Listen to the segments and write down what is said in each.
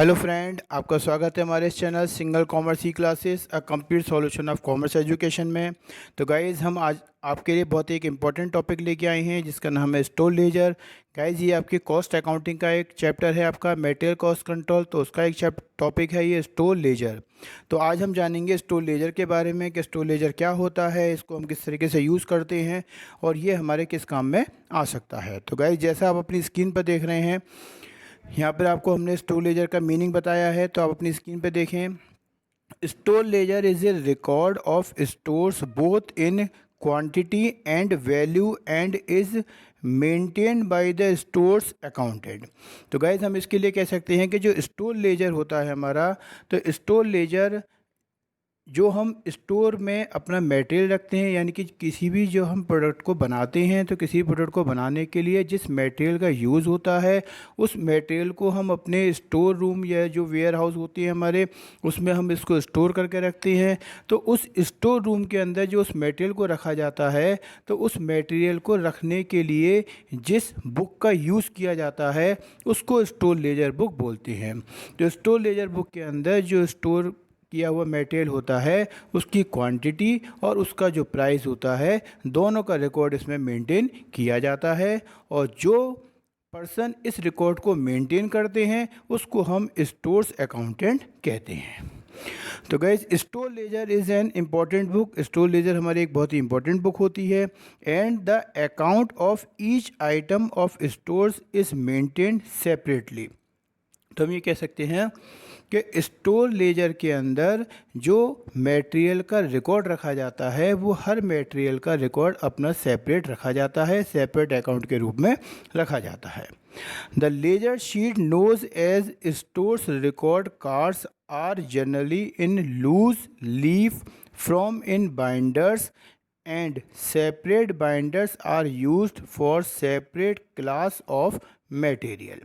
Hello friend, आपका स्वागत है हमारे इस channel single commerce E classes a complete solution of commerce education में। तो गाइज़, हम आज आपके लिए बहुत ही एक इम्पॉर्टेंट टॉपिक लेके आए हैं जिसका नाम है स्टोर लेजर। गाइज़, ये आपकी कॉस्ट अकाउंटिंग का एक चैप्टर है, आपका मटेरियल कॉस्ट कंट्रोल, तो उसका एक टॉपिक है ये स्टोर लेजर। तो आज हम जानेंगे स्टोर लेजर के बारे में कि स्टोर लेजर क्या होता है, इसको हम किस तरीके से यूज़ करते हैं और ये हमारे किस काम में आ सकता है। तो गाइज़, जैसा आप अपनी स्क्रीन पर देख रहे हैं, यहाँ पर आपको हमने स्टोर लेजर का मीनिंग बताया है, तो आप अपनी स्क्रीन पे देखें। Store laser is a record of stores both in quantity and value and is maintain by the stores accountant. तो गाइज, हम इसके लिए कह सकते हैं कि जो स्टोर लेजर होता है हमारा, तो स्टोर लेजर जो हम स्टोर में अपना मटेरियल रखते हैं, यानी कि किसी भी जो हम प्रोडक्ट को बनाते हैं, तो किसी प्रोडक्ट को बनाने के लिए जिस मटेरियल का यूज़ होता है, उस मटेरियल को हम अपने स्टोर रूम या जो वेयर हाउस होती है हमारे, उसमें हम इसको स्टोर करके रखते हैं। तो उस स्टोर रूम के अंदर जो उस मटेरियल को रखा जाता है, तो उस मटेरियल को रखने के लिए जिस बुक का यूज़ किया जाता है उसको स्टोर लेजर बुक बोलते हैं। तो स्टोर लेजर बुक के अंदर जो स्टोर किया हुआ मटेरियल होता है, उसकी क्वांटिटी और उसका जो प्राइस होता है, दोनों का रिकॉर्ड इसमें मेंटेन किया जाता है। और जो पर्सन इस रिकॉर्ड को मेंटेन करते हैं उसको हम स्टोर्स अकाउंटेंट कहते हैं। तो guys, store laser is an important book. Store laser हमारी एक बहुत ही इंपॉर्टेंट बुक होती है। And the account of each item of stores is maintained separately. तो हम ये कह सकते हैं कि स्टोर लेजर के अंदर जो मटेरियल का रिकॉर्ड रखा जाता है, वो हर मटेरियल का रिकॉर्ड अपना सेपरेट रखा जाता है, सेपरेट अकाउंट के रूप में रखा जाता है। The ledger sheet knows as stores record cards are generally in loose leaf from in binders and separate binders are used for separate class of material.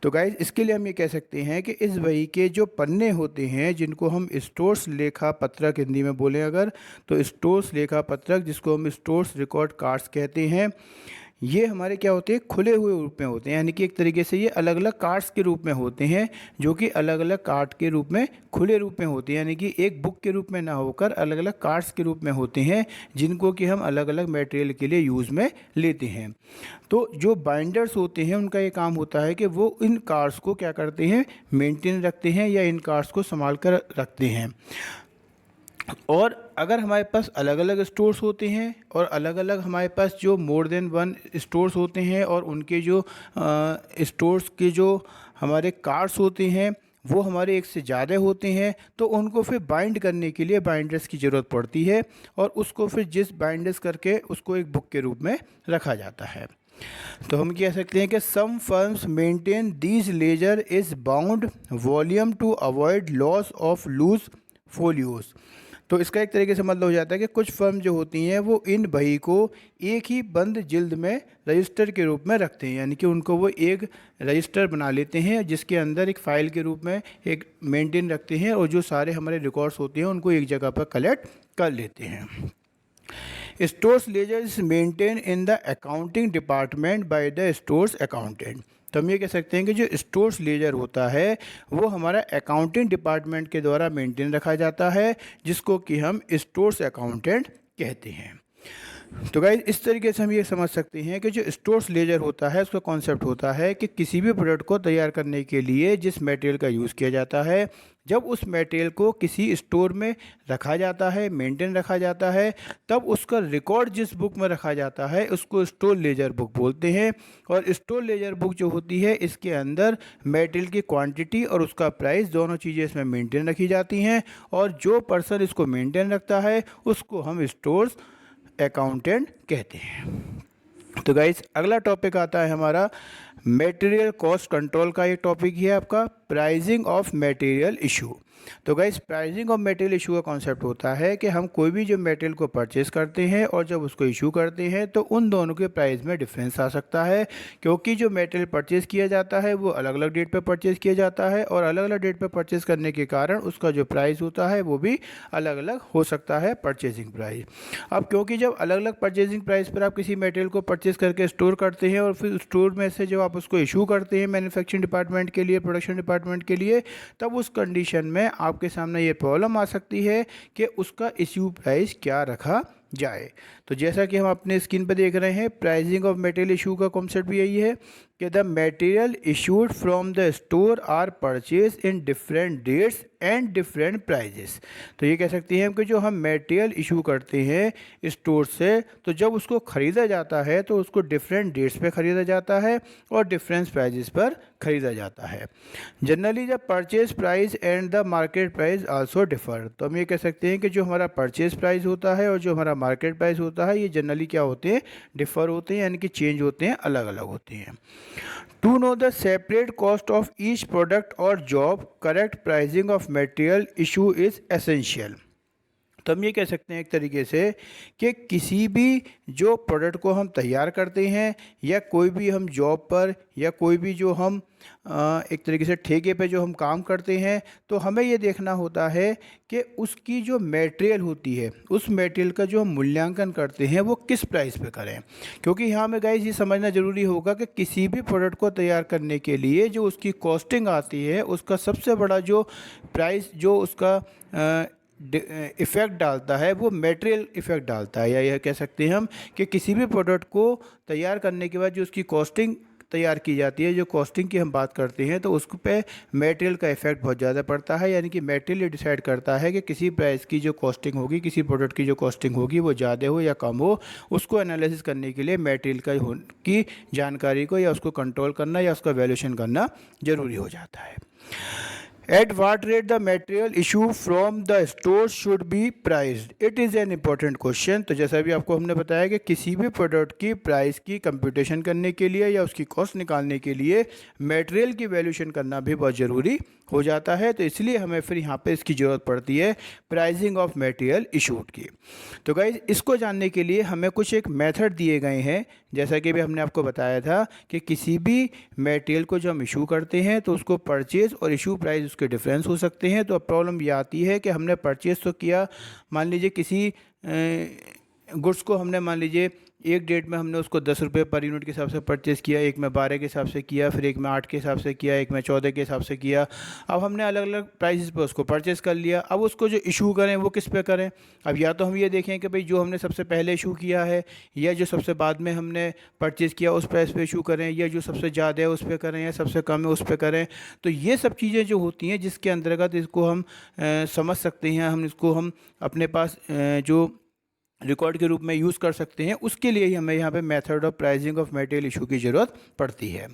तो गाइज, इसके लिए हम ये कह सकते हैं कि इस बही के जो पन्ने होते हैं, जिनको हम स्टोर्स लेखा पत्रक हिंदी में बोलें अगर, तो स्टोर्स लेखा पत्रक, जिसको हम स्टोर्स रिकॉर्ड कार्ड्स कहते हैं, ये हमारे क्या होते हैं, खुले हुए रूप में होते हैं। यानी कि एक तरीके से ये अलग अलग कार्ड्स के रूप में होते हैं, जो कि अलग अलग कार्ड के रूप में खुले रूप में होते हैं, यानी कि एक बुक के रूप में ना होकर अलग अलग कार्ड्स के रूप में होते हैं, जिनको कि हम अलग अलग मटेरियल के लिए यूज़ में लेते हैं। तो जो बाइंडर्स होते हैं, उनका ये काम होता है कि वो इन कार्ड्स को क्या करते हैं, मेंटेन रखते हैं या इन कार्ड्स को संभाल कर रखते हैं। और अगर हमारे पास अलग अलग स्टोर्स होते हैं और अलग अलग हमारे पास जो मोर देन वन स्टोर्स होते हैं और उनके जो स्टोर्स के जो हमारे कार्ड्स होते हैं वो हमारे एक से ज़्यादा होते हैं, तो उनको फिर बाइंड करने के लिए बाइंडर्स की ज़रूरत पड़ती है और उसको फिर जिस बाइंडर्स करके उसको एक बुक के रूप में रखा जाता है। तो हम कह सकते हैं कि some firms maintain these ledger is bound volume to avoid loss of loose folios. तो इसका एक तरीके से मतलब हो जाता है कि कुछ फर्म जो होती हैं वो इन बही को एक ही बंद जिल्द में रजिस्टर के रूप में रखते हैं, यानी कि उनको वो एक रजिस्टर बना लेते हैं जिसके अंदर एक फ़ाइल के रूप में एक मेंटेन रखते हैं और जो सारे हमारे रिकॉर्ड्स होते हैं उनको एक जगह पर कलेक्ट कर लेते हैं। Stores ledger is maintain in the accounting department by the stores accountant. तो हम ये कह सकते हैं कि जो स्टोर्स लेजर होता है वो हमारा अकाउंटिंग डिपार्टमेंट के द्वारा मेंटेन रखा जाता है, जिसको कि हम स्टोर्स अकाउंटेंट कहते हैं। तो गाइज, इस तरीके से हम ये समझ सकते हैं कि जो स्टोर्स लेजर होता है उसका कॉन्सेप्ट होता है कि किसी भी प्रोडक्ट को तैयार करने के लिए जिस मटेरियल का यूज़ किया जाता है, जब उस मटेरियल को किसी स्टोर में रखा जाता है, मेंटेन रखा जाता है, तब उसका रिकॉर्ड जिस बुक में रखा जाता है उसको स्टोर लेजर बुक बोलते हैं। और स्टोर लेजर बुक जो होती है, इसके अंदर मटेरियल की क्वांटिटी और उसका प्राइस, दोनों चीज़ें इसमें मेंटेन रखी जाती हैं और जो पर्सन इसको मेंटेन रखता है उसको हम स्टोर्स अकाउंटेंट कहते हैं। तो गाइस, अगला टॉपिक आता है हमारा मटेरियल कॉस्ट कंट्रोल का। ये टॉपिक है आपका प्राइसिंग ऑफ मटेरियल इशू। तो guys pricing of material issue का कॉन्सेप्ट होता है कि हम कोई भी जो मटेरियल को परचेस करते हैं और जब उसको इशू करते हैं तो उन दोनों के प्राइस में डिफरेंस आ सकता है, क्योंकि जो मटेरियल परचेस किया जाता है वो अलग अलग डेट पे परचेस किया जाता है और अलग अलग डेट पे परचेस करने के कारण उसका जो प्राइस होता है वो भी अलग अलग हो सकता है परचेसिंग प्राइस। अब क्योंकि जब अलग अलग परचेसिंग प्राइस पर आप किसी मटेरियल को परचेस करके स्टोर करते हैं और फिर स्टोर में से जब आप उसको इशू करते हैं मैन्युफैक्चरिंग डिपार्टमेंट के लिए, प्रोडक्शन डिपार्टमेंट के लिए, तब उस कंडीशन में आपके सामने ये प्रॉब्लम आ सकती है कि उसका इश्यू प्राइस क्या रखा जाए। तो जैसा कि हम अपने स्क्रीन पर देख रहे हैं, प्राइसिंग ऑफ मटेरियल इशू का कॉन्सेप्ट भी यही है कि the material issued from the store are purchase in different dates and different prices. तो ये कह सकते हैं कि जो हम मटेरियल इशू करते हैं स्टोर से, तो जब उसको ख़रीदा जाता है तो उसको डिफरेंट डेट्स पे ख़रीदा जाता है और डिफरेंट प्राइजेस पर ख़रीदा जाता है। Generally the purchase price and the market price also differ. तो हम ये कह सकते हैं कि जो हमारा परचेज प्राइस होता है और जो हमारा मार्केट प्राइस होता है ये जनरली क्या होते हैं, डिफ़र होते हैं, यानी कि चेंज होते हैं, अलग अलग होते हैं। To know the separate cost of each product और job, correct pricing of material issue is essential. तो हम ये कह सकते हैं एक तरीके से कि किसी भी जो प्रोडक्ट को हम तैयार करते हैं या कोई भी हम जॉब पर या कोई भी जो हम एक तरीके से ठेके पे जो हम काम करते हैं, तो हमें ये देखना होता है कि उसकी जो मटेरियल होती है उस मटेरियल का जो हम मूल्यांकन करते हैं वो किस प्राइस पे करें। क्योंकि यहाँ में गाइस ये समझना ज़रूरी होगा कि किसी भी प्रोडक्ट को तैयार करने के लिए जो उसकी कॉस्टिंग आती है उसका सबसे बड़ा जो प्राइस जो उसका इफ़ेक्ट डालता है वो मटेरियल इफ़ेक्ट डालता है, या यह कह सकते हैं हम कि किसी भी प्रोडक्ट को तैयार करने के बाद जो उसकी कॉस्टिंग तैयार की जाती है, जो कॉस्टिंग की हम बात करते हैं, तो उस पे मटेरियल का इफेक्ट बहुत ज़्यादा पड़ता है। यानी कि मटेरियल डिसाइड करता है कि किसी प्राइस की जो कॉस्टिंग होगी, किसी प्रोडक्ट की जो कॉस्टिंग होगी वो ज़्यादा हो या कम हो, उसको एनालिसिस करने के लिए मटेरियल की जानकारी को या उसको कंट्रोल करना या उसका वैल्यूएशन करना ज़रूरी हो जाता है। At what rate the material issue from the store should be priced? It is an important question। तो जैसा भी आपको हमने बताया कि किसी भी प्रोडक्ट की प्राइस की कंप्यूटेशन करने के लिए या उसकी कॉस्ट निकालने के लिए मटेरियल की वैल्यूएशन करना भी बहुत ज़रूरी हो जाता है। तो इसलिए हमें फिर यहाँ पे इसकी ज़रूरत पड़ती है प्राइसिंग ऑफ मटेरियल इशूड की। तो गाइज इसको जानने के लिए हमें कुछ एक मेथड दिए गए हैं। जैसा कि भी हमने आपको बताया था कि किसी भी मटेरियल को जो हम इशू करते हैं तो उसको परचेज़ और इशू प्राइस उसके डिफरेंस हो सकते हैं। तो अब प्रॉब्लम ये आती है कि हमने परचेज़ तो किया, मान लीजिए किसी गुड्स को हमने मान लीजिए एक डेट में हमने उसको 10 रुपये पर यूनिट के हिसाब से परचेज़ किया, एक में 12 के हिसाब से किया, फिर एक में 8 के हिसाब से किया, एक में 14 के हिसाब से किया। अब हमने अलग अलग प्राइसेस पे उसको परचेज़ कर लिया। अब उसको जो इशू करें वो किस पे करें। अब या तो हम ये देखें कि भाई जो हमने सबसे पहले इशू किया है या जो सबसे बाद में हमने परचेज़ किया उस प्राइस पे इशू करें, या जो सबसे ज़्यादा है उस पर करें या सबसे कम है उस पर करें। तो ये सब चीज़ें जो होती हैं जिसके अंतर्गत इसको हम समझ सकते हैं, हम इसको हम अपने पास जो रिकॉर्ड के रूप में यूज़ कर सकते हैं, उसके लिए ही हमें यहाँ पे method of pricing of material issue की ज़रूरत पड़ती है।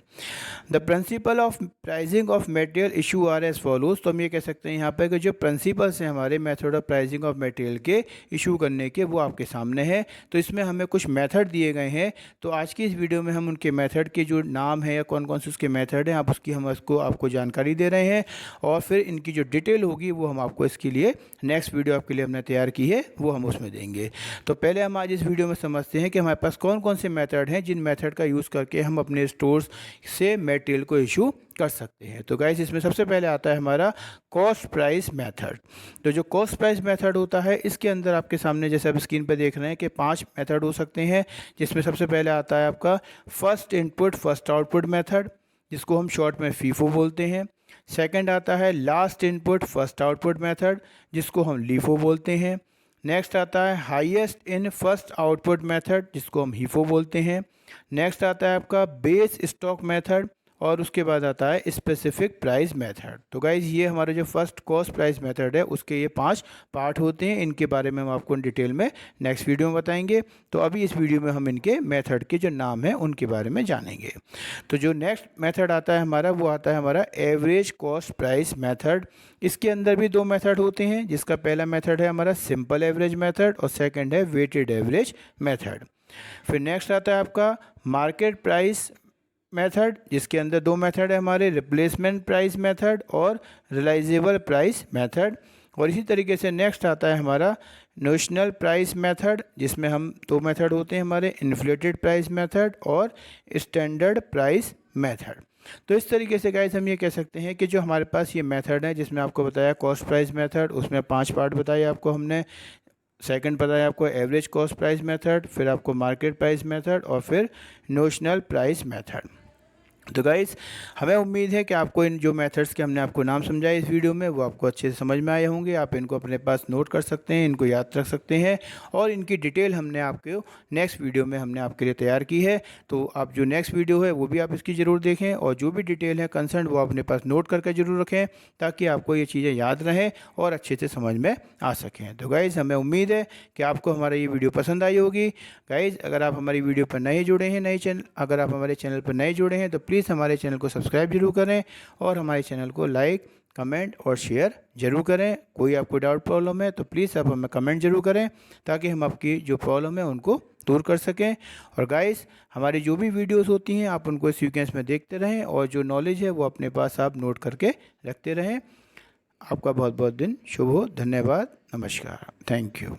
The principle of pricing of material issue are as follows. तो हम ये कह सकते हैं यहाँ पे कि जो प्रिंसिपल्स हैं हमारे method of pricing of material के इशू करने के, वो आपके सामने है। तो इसमें हमें कुछ मेथड दिए गए हैं। तो आज की इस वीडियो में हम उनके मेथड के जो नाम है या कौन कौन से उसके मेथड हैं आप उसकी हम उसको आपको जानकारी दे रहे हैं, और फिर इनकी जो डिटेल होगी वो हम आपको इसके लिए नेक्स्ट वीडियो आपके लिए हमने तैयार की है वो हम उसमें देंगे। तो पहले हम आज इस वीडियो में समझते हैं कि हमारे पास कौन कौन से मेथड हैं जिन मेथड का यूज़ करके हम अपने स्टोर्स से मटेरियल को इशू कर सकते हैं। तो गाइस इसमें सबसे पहले आता है हमारा कॉस्ट प्राइस मेथड। तो जो कॉस्ट प्राइस मेथड होता है इसके अंदर आपके सामने जैसे आप स्क्रीन पर देख रहे हैं कि 5 मेथड हो सकते हैं, जिसमें सबसे पहले आता है आपका first input first output method, जिसको हम शॉर्ट में फीफो बोलते हैं। सेकंड आता है last input first output method, जिसको हम लीफो बोलते हैं। नेक्स्ट आता है highest in first output method, जिसको हम हीफो बोलते हैं। नेक्स्ट आता है आपका बेस स्टॉक मेथड, और उसके बाद आता है स्पेसिफिक प्राइस मेथड। तो गाइज ये हमारा जो फर्स्ट कॉस्ट प्राइस मेथड है उसके ये 5 पार्ट होते हैं। इनके बारे में हम आपको डिटेल में नेक्स्ट वीडियो में बताएंगे। तो अभी इस वीडियो में हम इनके मेथड के जो नाम हैं उनके बारे में जानेंगे। तो जो नेक्स्ट मेथड आता है हमारा वो आता है हमारा एवरेज कॉस्ट प्राइस मेथड। इसके अंदर भी 2 मेथड होते हैं, जिसका पहला मेथड है हमारा सिंपल एवरेज मेथड और सेकेंड है वेटेड एवरेज मेथड। फिर नेक्स्ट आता है आपका मार्केट प्राइस मेथड, जिसके अंदर दो मेथड है हमारे, रिप्लेसमेंट प्राइस मेथड और रियलाइजेबल प्राइस मेथड। और इसी तरीके से नेक्स्ट आता है हमारा नोशनल प्राइस मेथड, जिसमें हम दो मेथड होते हैं हमारे, इन्फ्लेटेड प्राइस मेथड और स्टैंडर्ड प्राइस मेथड। तो इस तरीके से गाइस हम ये कह सकते हैं कि जो हमारे पास ये मेथड है, जिसमें आपको बताया कॉस्ट प्राइस मेथड, उसमें 5 पार्ट बताए आपको हमने। सेकंड पता है आपको एवरेज कॉस्ट प्राइस मेथड, फिर आपको मार्केट प्राइस मेथड और फिर नोशनल प्राइस मेथड। तो गाइस हमें उम्मीद है कि आपको इन जो मेथड्स के हमने आपको नाम समझाए इस वीडियो में वो आपको अच्छे से समझ में आए होंगे। आप इनको अपने पास नोट कर सकते हैं, इनको याद रख सकते हैं और इनकी डिटेल हमने आपको नेक्स्ट वीडियो में हमने आपके लिए तैयार की है। तो आप जो नेक्स्ट वीडियो है वो भी आप इसकी ज़रूर देखें और जो भी डिटेल है कंसर्न वो अपने पास नोट करके ज़रूर रखें, ताकि आपको ये चीज़ें याद रहें और अच्छे से समझ में आ सकें। तो गाइज़ हमें उम्मीद है कि आपको हमारा ये वीडियो पसंद आई होगी। गाइज़ अगर आप हमारी वीडियो पर नए जुड़े हैं, अगर आप हमारे चैनल पर नए जुड़े हैं तो प्लीज़ हमारे चैनल को सब्सक्राइब जरूर करें और हमारे चैनल को लाइक, कमेंट और शेयर जरूर करें। कोई आपको डाउट प्रॉब्लम है तो प्लीज़ आप हमें कमेंट जरूर करें, ताकि हम आपकी जो प्रॉब्लम है उनको दूर कर सकें। और गाइस हमारी जो भी वीडियोस होती हैं आप उनको सीक्वेंस में देखते रहें और जो नॉलेज है वो अपने पास आप नोट करके रखते रहें। आपका बहुत बहुत दिन शुभ हो। धन्यवाद। नमस्कार। Thank you.